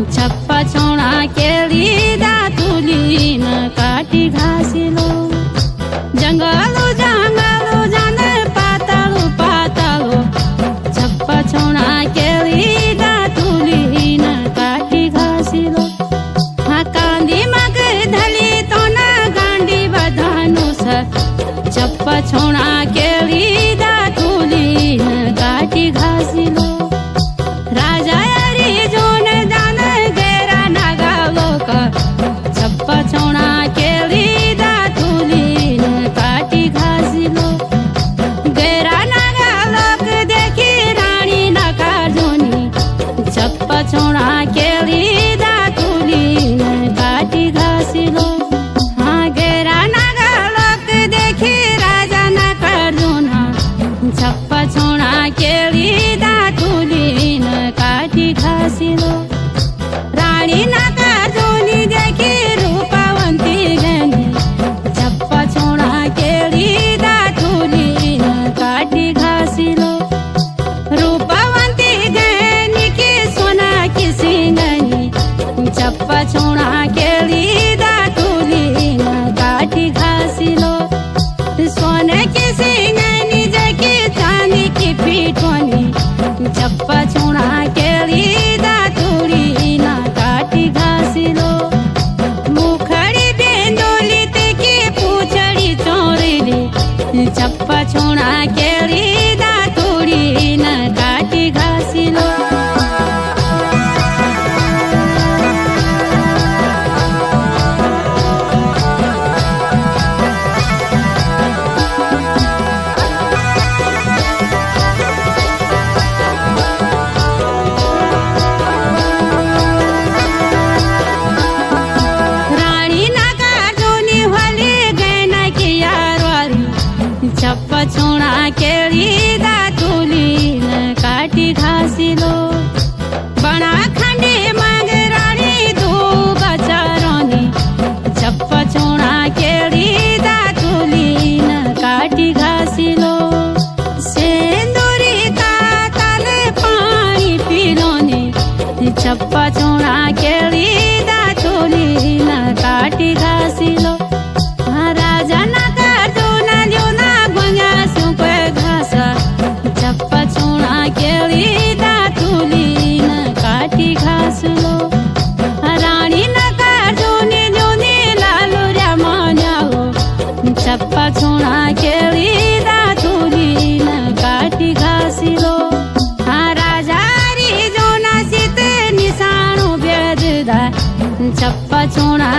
छप्पा छोडा केली दातुलीन काटी घासिलो जंगलो जंगलो जान पातळो पातळो छप्पा छोडा केली दातुलीन काटी घासिलो हा कांदी मग धली तो ना गांडी बधानुस छप्पा छोडा केली दातुलीन काटी घासिलो राजा जोन दान गेरा नागा लोक छप्पा छोडा केली दातुलीन काटी घासिलो गेरा नागा लोक देखी राणी नका जोनी छप्पा छोडा केली दातुलीन काटी घासिलो हा गेरा नागा लोक देखी राजा नका जोना छप्पा छोडा केली दातुलीन काटी घासिलो राणी नका जोनी देखी रूपवंती गणी छप्पा छोडा केली दातुलीन काटी घासिलो रूपवंती गणी की सोना की सिंगणी छप्पा छोडा केली दातुलीन काटी घासिलो सोने की सिंगणी जकी चांदी की पीठोनी छप्पा छोडा केली दातुलीन काटी घासिलो मुखड़ी बेंदोली ते की पूछड़ी चोरीली छप्पा छोडा केली दातुलीन काटी घासिलो छप्पा छोडा केली दातुलीन काटी घासिलो बणा खंडी माग राणी दो बचारोनी छप्पा छोडा केली दातुलीन काटी घासिलो सेंदुरी ताल पाणी पिलोनी छप्पा छोडा केली दातुलीन काटी घासिलो राजा नका छप्पा छोडा केली दातुलीन काटी घासिलो राणी नका जोनी जोनी लालू ऱ्या मान्याहो छप्पा छोडा केली दातुलीन काटी घासिलो हा राजा री जोना सीत निसाणो बेजदा छप्पा छोडा